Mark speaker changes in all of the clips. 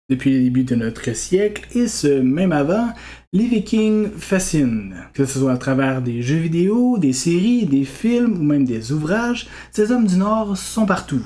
Speaker 1: Depuis le début de notre siècle, et ce même avant, les Vikings fascinent. Que ce soit à travers des jeux vidéo, des séries, des films ou même des ouvrages, ces hommes du Nord sont partout.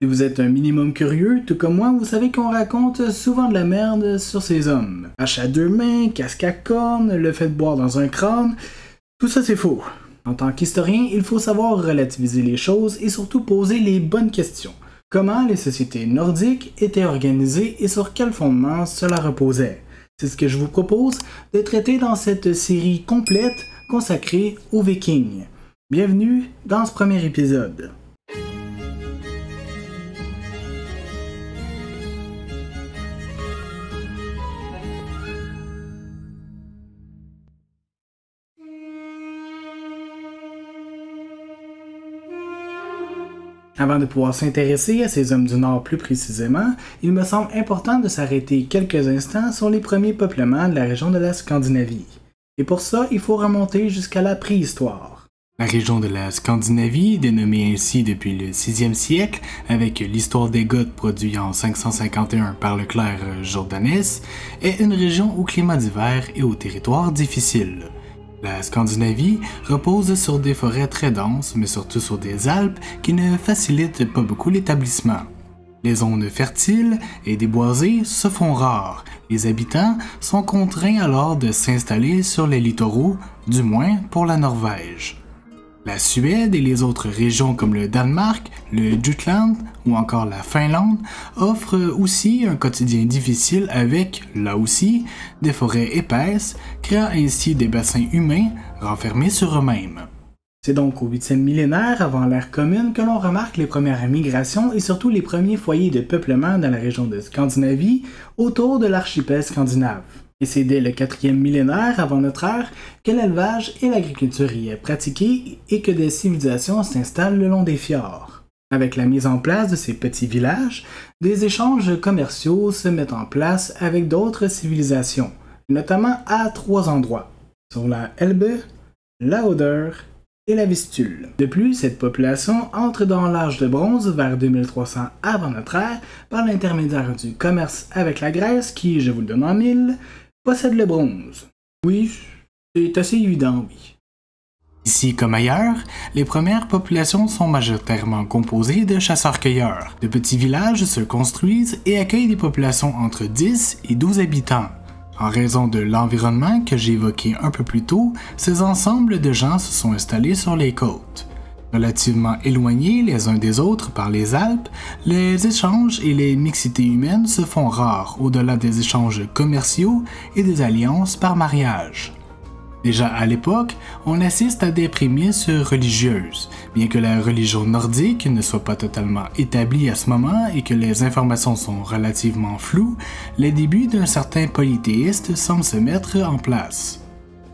Speaker 1: Si vous êtes un minimum curieux, tout comme moi, vous savez qu'on raconte souvent de la merde sur ces hommes. Hache à deux mains, casque à cornes, le fait de boire dans un crâne, tout ça c'est faux. En tant qu'historien, il faut savoir relativiser les choses et surtout poser les bonnes questions. Comment les sociétés nordiques étaient organisées et sur quel fondement cela reposait. C'est ce que je vous propose de traiter dans cette série complète consacrée aux Vikings. Bienvenue dans ce premier épisode. Avant de pouvoir s'intéresser à ces hommes du Nord plus précisément, il me semble important de s'arrêter quelques instants sur les premiers peuplements de la région de la Scandinavie. Et pour ça, il faut remonter jusqu'à la préhistoire. La région de la Scandinavie, dénommée ainsi depuis le 6e siècle, avec l'histoire des Goths produite en 551 par le clerc Jordanes, est une région au climat d'hiver et au territoire difficile. La Scandinavie repose sur des forêts très denses, mais surtout sur des Alpes qui ne facilitent pas beaucoup l'établissement. Les zones fertiles et déboisées se font rares. Les habitants sont contraints alors de s'installer sur les littoraux, du moins pour la Norvège. La Suède et les autres régions comme le Danemark, le Jutland ou encore la Finlande offrent aussi un quotidien difficile avec, là aussi, des forêts épaisses, créant ainsi des bassins humains renfermés sur eux-mêmes. C'est donc au 8e millénaire avant l'ère commune que l'on remarque les premières migrations et surtout les premiers foyers de peuplement dans la région de Scandinavie autour de l'archipel scandinave. Et c'est dès le 4e millénaire avant notre ère que l'élevage et l'agriculture y est pratiquée et que des civilisations s'installent le long des fjords. Avec la mise en place de ces petits villages, des échanges commerciaux se mettent en place avec d'autres civilisations, notamment à 3 endroits, sur la Elbe, la Oder et la Vistule. De plus, cette population entre dans l'âge de bronze vers 2300 avant notre ère par l'intermédiaire du commerce avec la Grèce qui, je vous le donne en mille, possède le bronze. Oui, c'est assez évident, oui. Ici comme ailleurs, les premières populations sont majoritairement composées de chasseurs-cueilleurs. De petits villages se construisent et accueillent des populations entre 10 et 12 habitants. En raison de l'environnement que j'ai évoqué un peu plus tôt, ces ensembles de gens se sont installés sur les côtes. Relativement éloignés les uns des autres par les Alpes, les échanges et les mixités humaines se font rares au-delà des échanges commerciaux et des alliances par mariage. Déjà à l'époque, on assiste à des prémices religieuses. Bien que la religion nordique ne soit pas totalement établie à ce moment et que les informations sont relativement floues, les débuts d'un certain polythéiste semblent se mettre en place.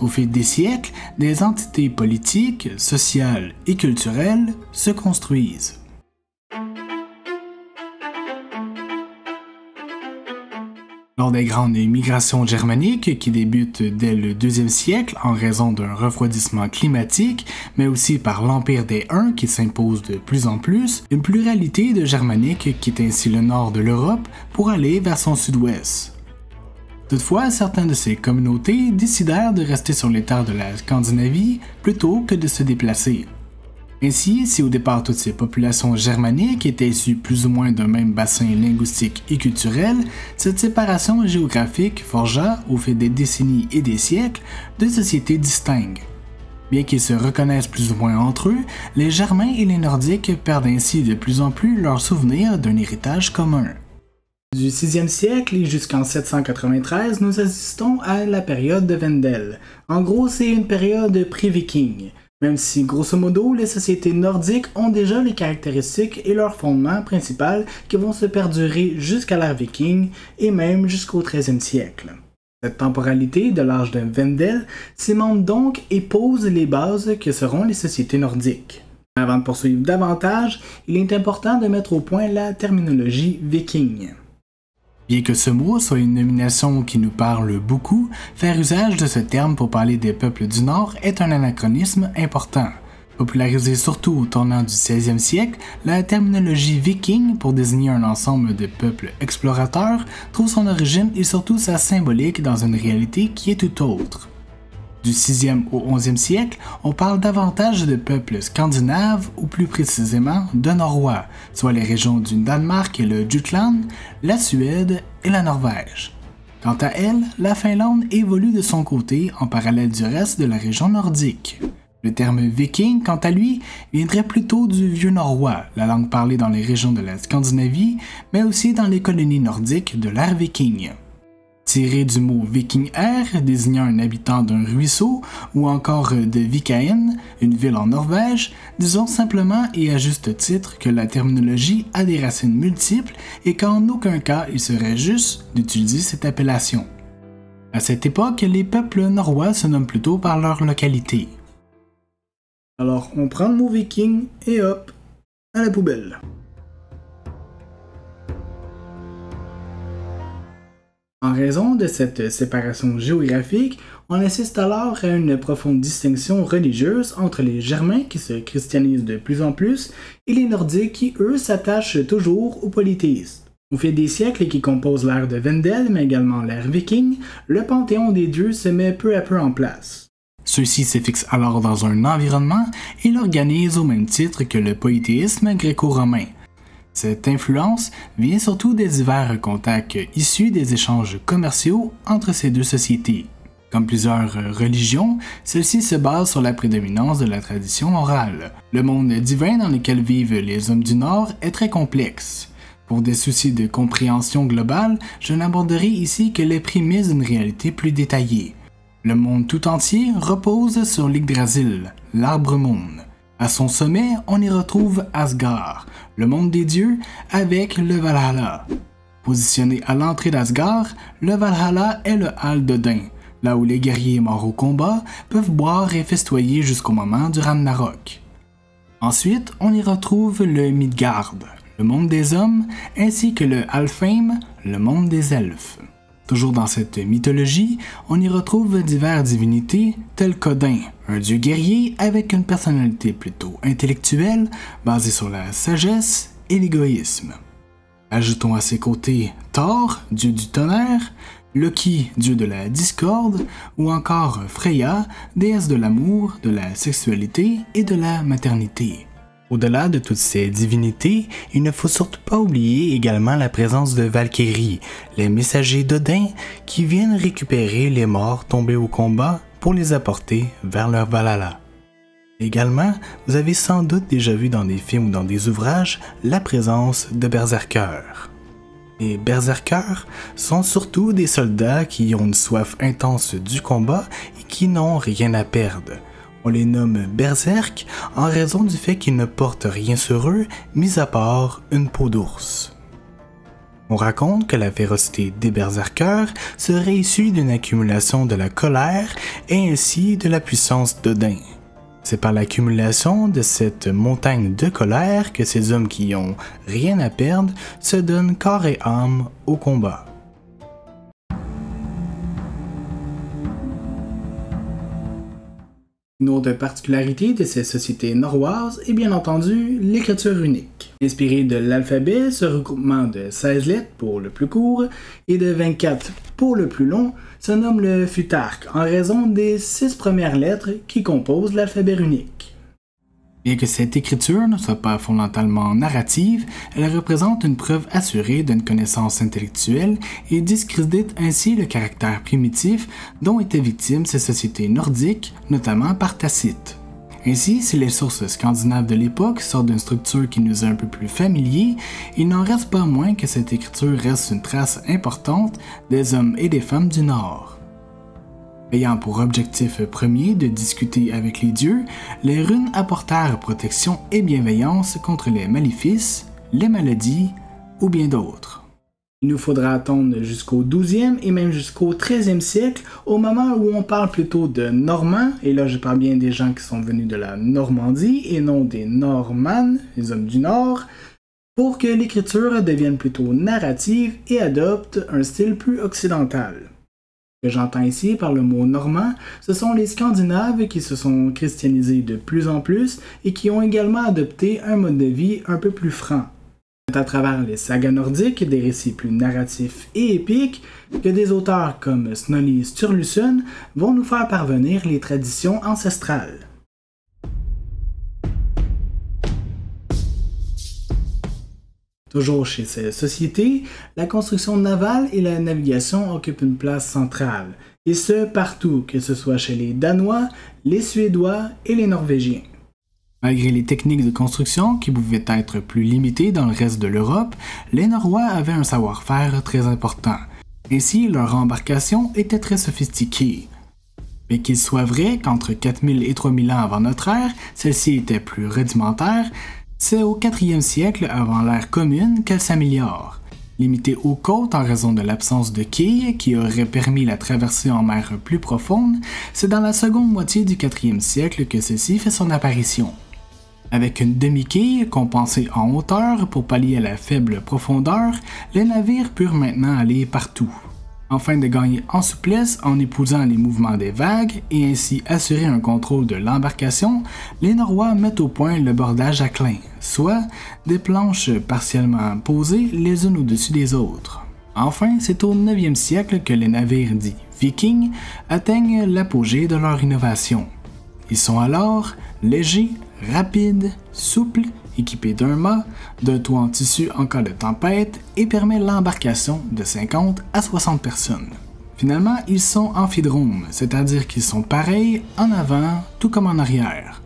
Speaker 1: Au fil des siècles, des entités politiques, sociales et culturelles se construisent. Lors des grandes migrations germaniques qui débutent dès le 2e siècle en raison d'un refroidissement climatique, mais aussi par l'Empire des Huns qui s'impose de plus en plus, une pluralité de germaniques quitte ainsi le nord de l'Europe pour aller vers son sud-ouest. Toutefois, certaines de ces communautés décidèrent de rester sur les terres de la Scandinavie plutôt que de se déplacer. Ainsi, si au départ toutes ces populations germaniques étaient issues plus ou moins d'un même bassin linguistique et culturel, cette séparation géographique forgea, au fil des décennies et des siècles, deux sociétés distinctes. Bien qu'ils se reconnaissent plus ou moins entre eux, les Germains et les Nordiques perdent ainsi de plus en plus leur souvenir d'un héritage commun. Du 6e siècle et jusqu'en 793, nous assistons à la période de Vendel. En gros, c'est une période pré-viking. Même si, grosso modo, les sociétés nordiques ont déjà les caractéristiques et leurs fondements principaux qui vont se perdurer jusqu'à l'ère viking et même jusqu'au 13e siècle. Cette temporalité de l'âge de Vendel cimente donc et pose les bases que seront les sociétés nordiques. Avant de poursuivre davantage, il est important de mettre au point la terminologie viking. Bien que ce mot soit une nomination qui nous parle beaucoup, faire usage de ce terme pour parler des peuples du Nord est un anachronisme important. Popularisée surtout au tournant du 16e siècle, la terminologie viking pour désigner un ensemble de peuples explorateurs trouve son origine et surtout sa symbolique dans une réalité qui est tout autre. Du 6e au 11e siècle, on parle davantage de peuples scandinaves ou plus précisément de Norrois, soit les régions du Danemark et le Jutland, la Suède et la Norvège. Quant à elle, la Finlande évolue de son côté en parallèle du reste de la région nordique. Le terme viking, quant à lui, viendrait plutôt du vieux norrois, la langue parlée dans les régions de la Scandinavie, mais aussi dans les colonies nordiques de l'ère viking. Tiré du mot viking-air, désignant un habitant d'un ruisseau, ou encore de Vikaen, une ville en Norvège, disons simplement et à juste titre que la terminologie a des racines multiples et qu'en aucun cas il serait juste d'utiliser cette appellation. À cette époque, les peuples norrois se nomment plutôt par leur localité. Alors on prend le mot viking et hop, à la poubelle. En raison de cette séparation géographique, on assiste alors à une profonde distinction religieuse entre les Germains qui se christianisent de plus en plus et les Nordiques qui, eux, s'attachent toujours au polythéisme. Au fil des siècles qui composent l'ère de Vendel, mais également l'ère viking, le panthéon des dieux se met peu à peu en place. Ceux-ci se fixent alors dans un environnement et l'organisent au même titre que le polythéisme gréco-romain. Cette influence vient surtout des divers contacts issus des échanges commerciaux entre ces deux sociétés. Comme plusieurs religions, celle-ci se base sur la prédominance de la tradition orale. Le monde divin dans lequel vivent les hommes du Nord est très complexe. Pour des soucis de compréhension globale, je n'aborderai ici que les prémices d'une réalité plus détaillée. Le monde tout entier repose sur l'Yggdrasil, l'arbre-monde. À son sommet, on y retrouve Asgard, le monde des dieux, avec le Valhalla. Positionné à l'entrée d'Asgard, le Valhalla est le hall d'Odin, là où les guerriers morts au combat peuvent boire et festoyer jusqu'au moment du Ragnarok. Ensuite, on y retrouve le Midgard, le monde des hommes, ainsi que le Alfheim, le monde des elfes. Toujours dans cette mythologie, on y retrouve diverses divinités telles qu'Odin, un dieu guerrier avec une personnalité plutôt intellectuelle basée sur la sagesse et l'égoïsme. Ajoutons à ses côtés Thor, dieu du tonnerre, Loki, dieu de la discorde, ou encore Freya, déesse de l'amour, de la sexualité et de la maternité. Au-delà de toutes ces divinités, il ne faut surtout pas oublier également la présence de Valkyries, les messagers d'Odin qui viennent récupérer les morts tombés au combat pour les apporter vers leur Valhalla. Également, vous avez sans doute déjà vu dans des films ou dans des ouvrages la présence de berserkers. Les berserkers sont surtout des soldats qui ont une soif intense du combat et qui n'ont rien à perdre. On les nomme berserk en raison du fait qu'ils ne portent rien sur eux, mis à part une peau d'ours. On raconte que la férocité des berserkers serait issue d'une accumulation de la colère et ainsi de la puissance d'Odin. C'est par l'accumulation de cette montagne de colère que ces hommes qui ont rien à perdre se donnent corps et âme au combat. Une autre particularité de ces sociétés norroises est bien entendu l'écriture unique. Inspirée de l'alphabet, ce regroupement de 16 lettres pour le plus court et de 24 pour le plus long se nomme le futark en raison des 6 premières lettres qui composent l'alphabet runique. Bien que cette écriture ne soit pas fondamentalement narrative, elle représente une preuve assurée d'une connaissance intellectuelle et discrédite ainsi le caractère primitif dont étaient victimes ces sociétés nordiques, notamment par Tacite. Ainsi, si les sources scandinaves de l'époque sortent d'une structure qui nous est un peu plus familier, il n'en reste pas moins que cette écriture reste une trace importante des hommes et des femmes du Nord. Ayant pour objectif premier de discuter avec les dieux, les runes apportèrent protection et bienveillance contre les maléfices, les maladies ou bien d'autres. Il nous faudra attendre jusqu'au 12e et même jusqu'au 13e siècle, au moment où on parle plutôt de Normands, et là je parle bien des gens qui sont venus de la Normandie et non des Normannes, les hommes du Nord, pour que l'écriture devienne plutôt narrative et adopte un style plus occidental. Ce que j'entends ici par le mot normand, ce sont les Scandinaves qui se sont christianisés de plus en plus et qui ont également adopté un mode de vie un peu plus franc. C'est à travers les sagas nordiques, des récits plus narratifs et épiques, que des auteurs comme Snorri Sturluson vont nous faire parvenir les traditions ancestrales. Toujours chez ces sociétés, la construction navale et la navigation occupent une place centrale, et ce partout, que ce soit chez les Danois, les Suédois et les Norvégiens. Malgré les techniques de construction qui pouvaient être plus limitées dans le reste de l'Europe, les Norrois avaient un savoir-faire très important. Ainsi, leur embarcation était très sophistiquée. Mais qu'il soit vrai qu'entre 4000 et 3000 ans avant notre ère, celle-ci était plus rudimentaire, c'est au 4e siècle avant l'ère commune qu'elle s'améliore. Limitée aux côtes en raison de l'absence de quilles qui aurait permis la traversée en mer plus profonde, c'est dans la seconde moitié du 4e siècle que celle-ci fait son apparition. Avec une demi-quille compensée en hauteur pour pallier à la faible profondeur, les navires purent maintenant aller partout. Afin de gagner en souplesse en épousant les mouvements des vagues et ainsi assurer un contrôle de l'embarcation, les Norrois mettent au point le bordage à clin, soit des planches partiellement posées les unes au-dessus des autres. Enfin, c'est au 9e siècle que les navires dits vikings atteignent l'apogée de leur innovation. Ils sont alors légers, rapides, souples, équipés d'un mât, d'un toit en tissu en cas de tempête et permet l'embarcation de 50 à 60 personnes. Finalement, ils sont amphidromes, c'est-à-dire qu'ils sont pareils en avant tout comme en arrière.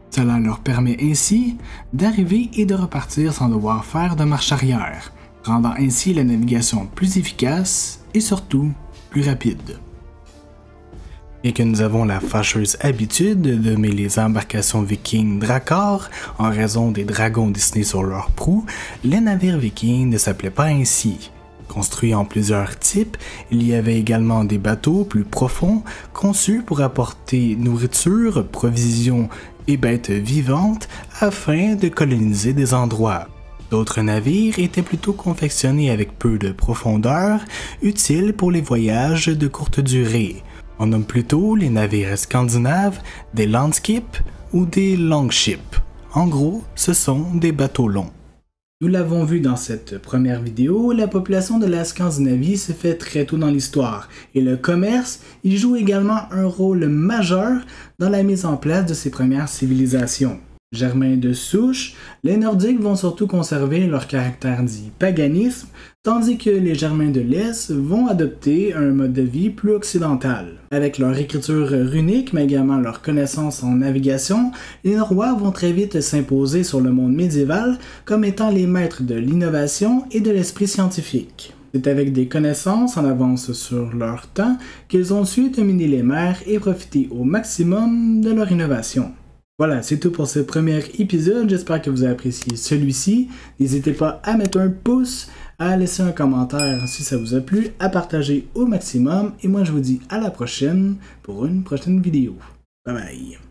Speaker 1: Cela leur permet ainsi d'arriver et de repartir sans devoir faire de marche arrière, rendant ainsi la navigation plus efficace et surtout plus rapide. Et que nous avons la fâcheuse habitude de nommer les embarcations vikings Drakkar en raison des dragons dessinés sur leurs proues, les navires vikings ne s'appelaient pas ainsi. Construits en plusieurs types, il y avait également des bateaux plus profonds conçus pour apporter nourriture, provisions et bêtes vivantes afin de coloniser des endroits. D'autres navires étaient plutôt confectionnés avec peu de profondeur, utiles pour les voyages de courte durée. On nomme plutôt les navires scandinaves des landskip ou des longships. En gros, ce sont des bateaux longs. Nous l'avons vu dans cette première vidéo, la population de la Scandinavie se fait très tôt dans l'histoire et le commerce y joue également un rôle majeur dans la mise en place de ces premières civilisations. Germains de souche, les Nordiques vont surtout conserver leur caractère dit paganisme, tandis que les Germains de l'Est vont adopter un mode de vie plus occidental. Avec leur écriture runique, mais également leur connaissance en navigation, les Norrois vont très vite s'imposer sur le monde médiéval comme étant les maîtres de l'innovation et de l'esprit scientifique. C'est avec des connaissances en avance sur leur temps qu'ils ont su dominer les mers et profiter au maximum de leur innovation. Voilà, c'est tout pour ce premier épisode. J'espère que vous avez apprécié celui-ci. N'hésitez pas à mettre un pouce, à laisser un commentaire si ça vous a plu, à partager au maximum. Et moi, je vous dis à la prochaine pour une prochaine vidéo. Bye bye!